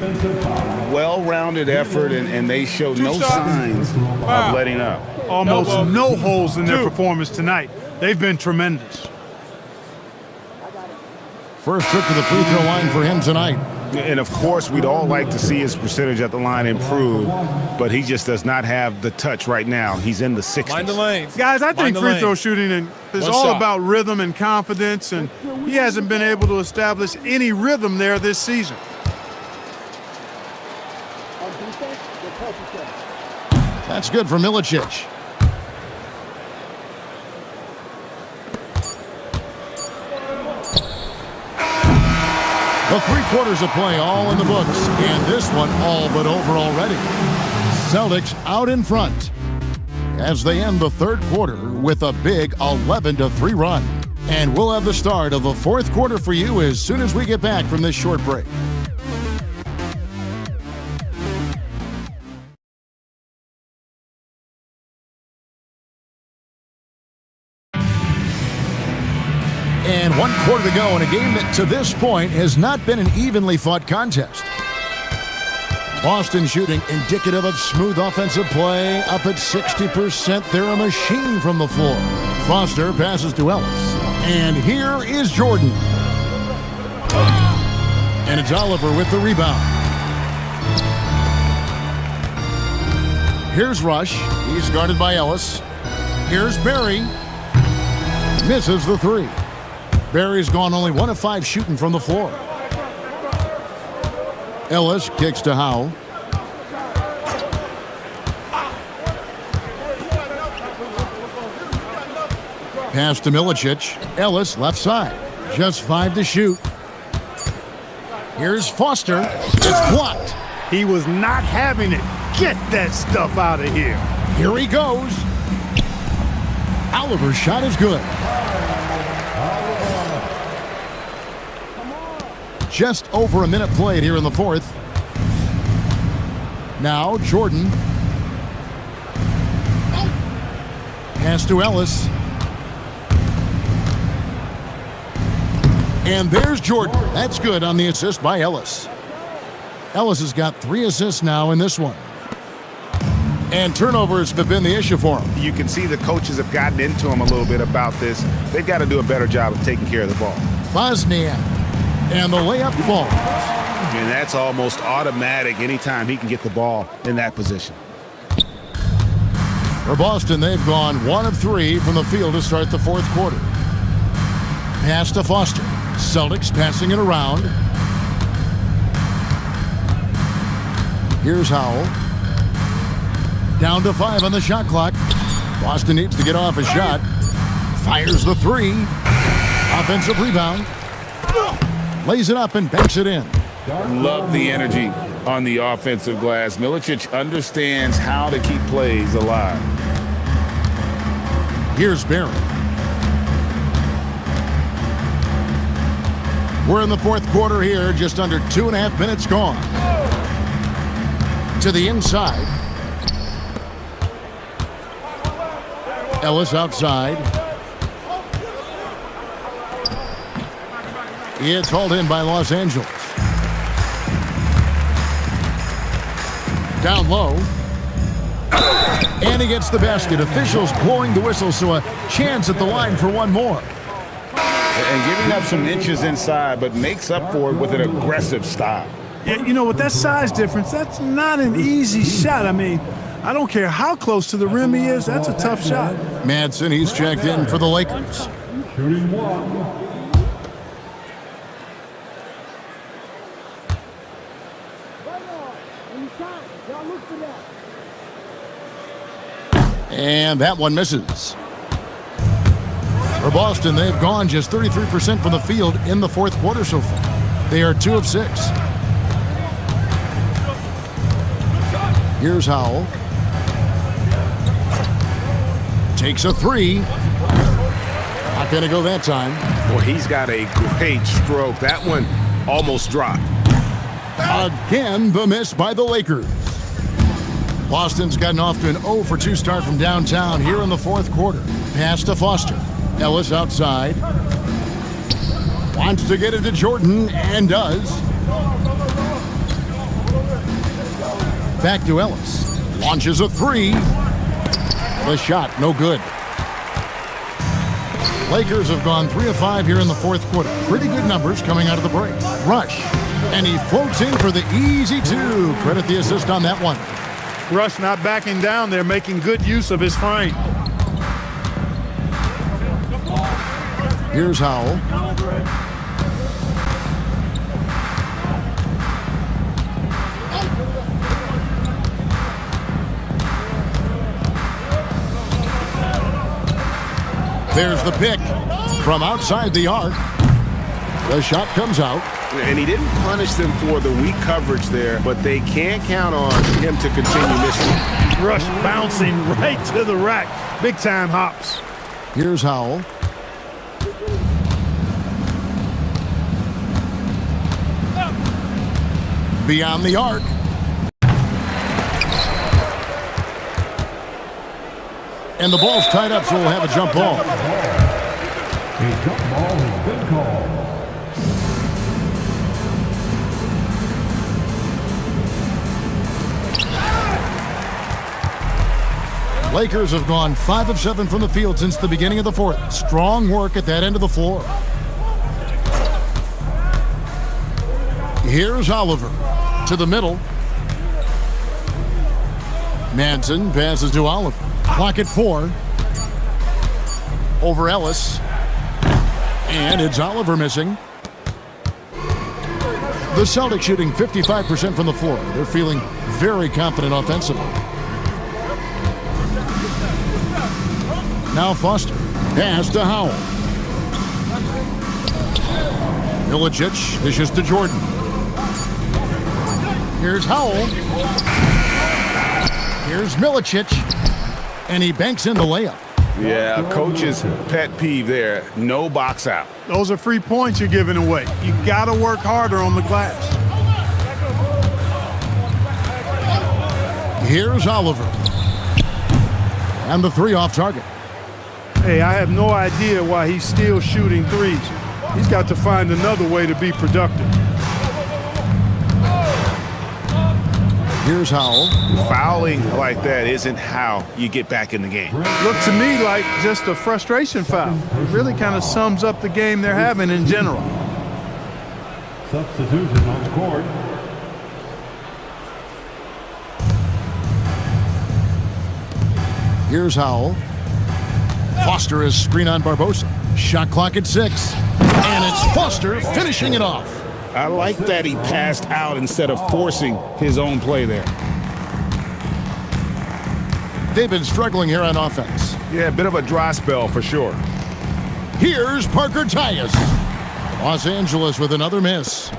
Well-rounded effort, and they show no signs of letting up. Almost no holes in their performance tonight. They've been tremendous. First trip to the free throw line for him tonight. And, of course, we'd all like to see his percentage at the line improve, but he just does not have the touch right now. He's in the 60s. Mind the lane. Guys, I think free throw shooting is all shot. about rhythm and confidence, and he hasn't been able to establish any rhythm there this season. That's good for Milicic. The 3 quarters of play all in the books, and this one all but over already. Celtics out in front as they end the third quarter with a big 11-3 run. And we'll have the start of the fourth quarter for you as soon as we get back from this short break. And 1 quarter to go in a game that to this point has not been an evenly fought contest. Boston shooting indicative of smooth offensive play, up at 60%. They're a machine from the floor. Foster passes to Ellis. And here is Jordan. And it's Oliver with the rebound. Here's Rush. He's guarded by Ellis. Here's Barry. Misses the three. Barry's gone only 1 of 5 shooting from the floor. Ellis kicks to Howell. Pass to Milicic. Ellis left side. Just 5 to shoot. Here's Foster. It's blocked. He was not having it. Get that stuff out of here. Here he goes. Oliver's shot is good. Just over a minute played here in the fourth. Now Jordan. Pass to Ellis. And there's Jordan. That's good on the assist by Ellis. Ellis has got 3 assists now in this one. And turnovers have been the issue for him. You can see the coaches have gotten into him a little bit about this. They've got to do a better job of taking care of the ball. Bosniak. And the layup falls. And that's almost automatic anytime he can get the ball in that position. For Boston, they've gone 1 of 3 from the field to start the fourth quarter. Pass to Foster. Celtics passing it around. Here's Howell. Down to 5 on the shot clock. Boston needs to get off a shot. Fires the 3. Offensive rebound. Lays it up and banks it in. Love the energy on the offensive glass. Milicic understands how to keep plays alive. Here's Barry. We're in the fourth quarter here, just under 2.5 minutes gone. To the inside. Ellis outside. It's hauled in by Los Angeles. Down low. And he gets the basket. Officials blowing the whistle, so a chance at the line for one more. And giving up some inches inside, but makes up for it with an aggressive style. Yeah, you know, with that size difference, that's not an easy shot. I mean, I don't care how close to the rim he is, that's a tough shot. Madsen, he's checked in for the Lakers. Shooting one. And that one misses. For Boston, they've gone just 33% from the field in the fourth quarter so far. They are 2 of 6. Here's Howell. Takes a 3. Not going to go that time. Well, he's got a great stroke. That one almost dropped. Again, the miss by the Lakers. Boston's gotten off to an 0 for 2 start from downtown here in the fourth quarter. Pass to Foster. Ellis outside. Wants to get it to Jordan, and does. Back to Ellis. Launches a 3. The shot, no good. Lakers have gone 3 of 5 here in the fourth quarter. Pretty good numbers coming out of the break. Rush. And he floats in for the easy 2. Credit the assist on that one. Rush not backing down there, making good use of his frame. Here's Howell. There's the pick from outside the arc. The shot comes out. And he didn't punish them for the weak coverage there, but they can't count on him to continue missing. Rush bouncing right to the rack. Big time hops. Here's Howell. Beyond the arc. And the ball's tied up, so we'll have a jump ball. A jump ball has been called. Lakers have gone 5 of 7 from the field since the beginning of the fourth. Strong work at that end of the floor. Here's Oliver to the middle. Madsen passes to Oliver. Clock at 4. Over Ellis. And it's Oliver missing. The Celtics shooting 55% from the floor. They're feeling very confident offensively. Now Foster. Pass to Howell. Milicic dishes to Jordan. Here's Howell. Here's Milicic. And he banks in the layup. Yeah, a coach's pet peeve there. No box out. Those are free points you're giving away. You got to work harder on the glass. Here's Oliver. And the 3 off target. Hey, I have no idea why he's still shooting threes. He's got to find another way to be productive. Here's Howell. Fouling like that isn't how you get back in the game. Looked to me like just a frustration foul. It really kind of sums up the game they're having in general. Substitution on the court. Here's Howell. Foster is screen on Barbosa. Shot clock at 6. And it's Foster finishing it off. I like that he passed out instead of forcing his own play there. They've been struggling here on offense. Yeah, a bit of a dry spell for sure. Here's Parker Tyus. Los Angeles with another miss.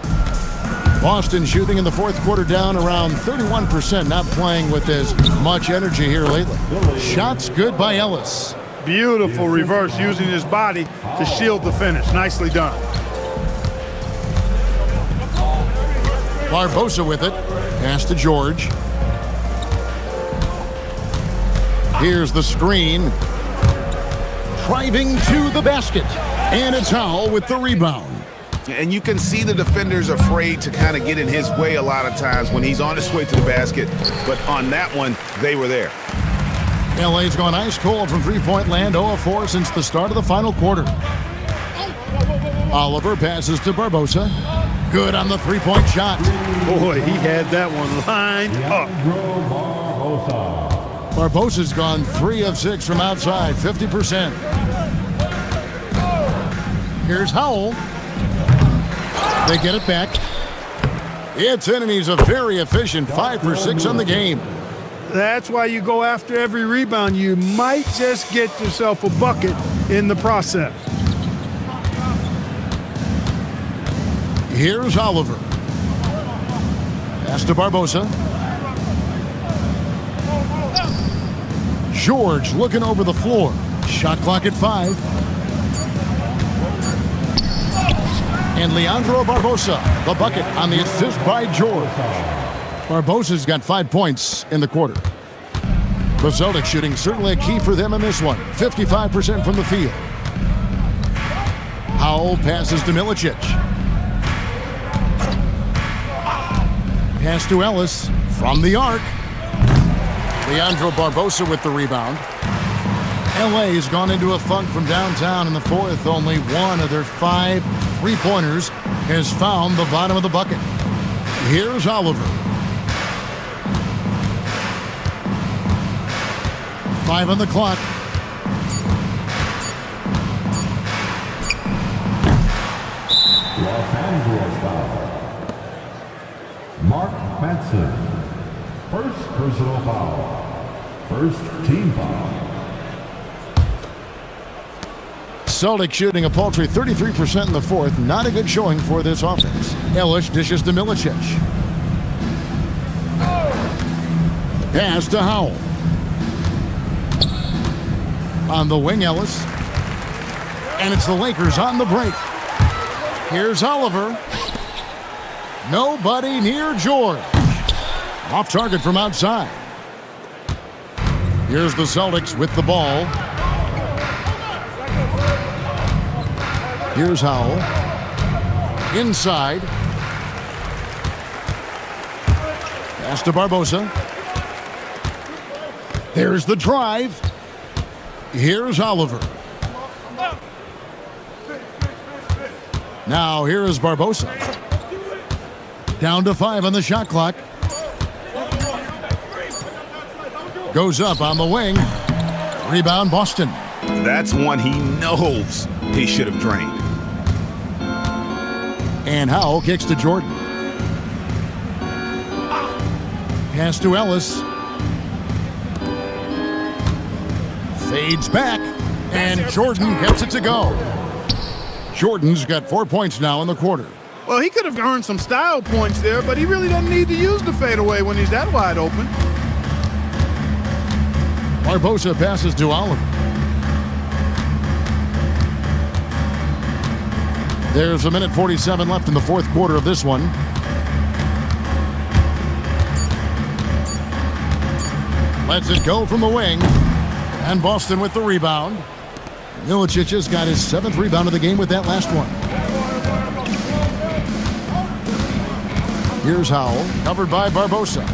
Boston shooting in the fourth quarter down around 31%, not playing with as much energy here lately. Shots good by Ellis. Beautiful reverse, using his body to shield the finish. Nicely done. Barbosa with it. Pass to George. Here's the screen. Driving to the basket. And it's Howell with the rebound. And you can see the defenders afraid to kind of get in his way a lot of times when he's on his way to the basket. But on that one, they were there. LA's gone ice cold from three-point land, 0 of 4 since the start of the final quarter. Oliver passes to Barbosa. Good on the three-point shot. Boy, he had that one lined up. Barbosa's gone 3 of 6 from outside, 50%. Here's Howell. They get it back. It's in, and he's a very efficient 5 for 6 on the game. That's why you go after every rebound. You might just get yourself a bucket in the process. Here's Oliver. Pass to Barbosa. George looking over the floor. Shot clock at 5. And Leandro Barbosa, the bucket on the assist by George. Barbosa's got 5 points in the quarter. The Celtics shooting certainly a key for them in this one. 55% from the field. Howell passes to Milicic. Pass to Ellis from the arc. Leandro Barbosa with the rebound. LA's gone into a funk from downtown in the fourth. Only one of their 5 three-pointers has found the bottom of the bucket. Here's Oliver. 5 on the clock. Los Angeles foul. Mark Manson. First personal foul. First team foul. Celtics shooting a paltry 33% in the fourth. Not a good showing for this offense. Ellis dishes to Milicic. Pass to Howell. On the wing, Ellis. And it's the Lakers on the break. Here's Oliver. Nobody near George. Off target from outside. Here's the Celtics with the ball. Here's Howell. Inside. Pass to Barbosa. There's the drive. Here's Oliver. Now here is Barbosa. Down to 5 on the shot clock. Goes up on the wing. Rebound Boston. That's one he knows he should have drained. And Howell kicks to Jordan. Pass to Ellis. Fades back. And Jordan gets it to go. Jordan's got 4 points now in the quarter. Well, he could have earned some style points there, but he really doesn't need to use the fadeaway when he's that wide open. Barbosa passes to Oliver. There's 1:47 left in the fourth quarter of this one. Lets it go from the wing. And Boston with the rebound. Milicic has got his 7th rebound of the game with that last one. Here's Howell, covered by Barbosa.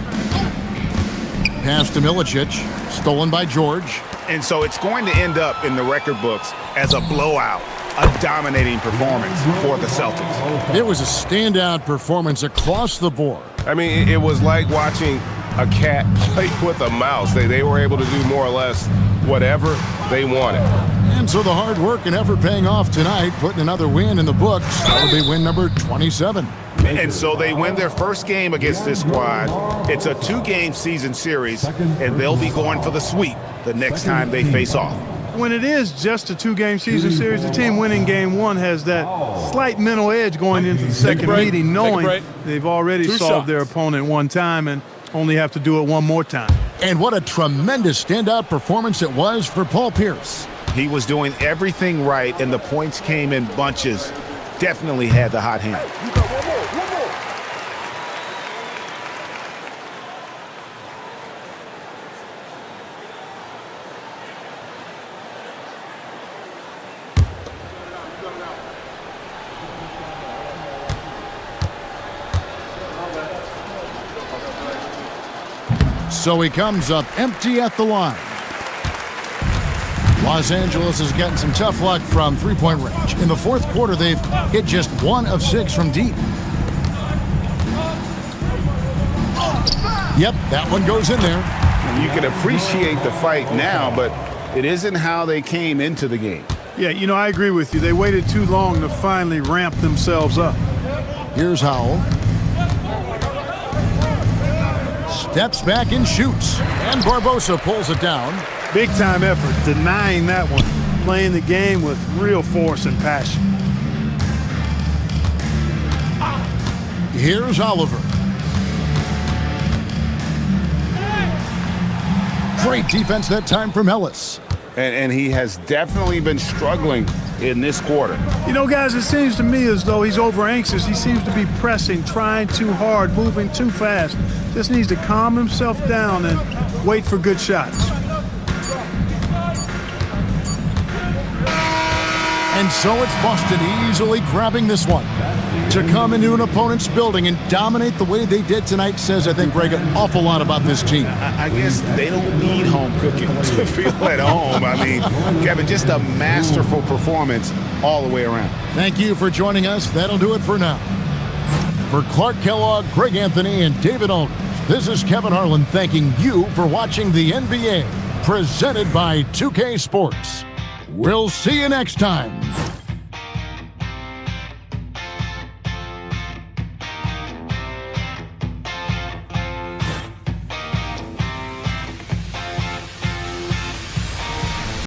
Pass to Milicic, stolen by George. And so it's going to end up in the record books as a blowout, a dominating performance for the Celtics. It was a standout performance across the board. I mean, it was like watching a cat play with a mouse. They were able to do more or less whatever they wanted. And so the hard work and effort paying off tonight, putting another win in the books. That'll be win number 27. And so they win their first game against this squad. It's a 2-game season series, and they'll be going for the sweep the next time they face off. When it is just a 2-game season series, the team winning game 1 has that slight mental edge going into the second meeting, knowing they've already solved their opponent one time and only have to do it one more time. And what a tremendous standout performance it was for Paul Pierce. He was doing everything right, and the points came in bunches. Definitely had the hot hand. So he comes up empty at the line. Los Angeles is getting some tough luck from three-point range. In the fourth quarter, they've hit just 1 of 6 from deep. Yep, that one goes in there. You can appreciate the fight now, but it isn't how they came into the game. Yeah, you know, I agree with you. They waited too long to finally ramp themselves up. Here's Howell. Steps back and shoots. And Barbosa pulls it down. Big-time effort, denying that one. Playing the game with real force and passion. Here's Oliver. Great defense that time from Ellis. And he has definitely been struggling in this quarter. You know, guys, it seems to me as though he's over-anxious. He seems to be pressing, trying too hard, moving too fast. Just needs to calm himself down and wait for good shots. And so it's Boston easily grabbing this one. To come into an opponent's building and dominate the way they did tonight says, I think, Greg, an awful lot about this team. I guess they don't need home cooking to feel at home. I mean, Kevin, just a masterful performance all the way around. Thank you for joining us. That'll do it for now. For Clark Kellogg, Greg Anthony, and David Aldridge, this is Kevin Harlan thanking you for watching the NBA, presented by 2K Sports. We'll see you next time.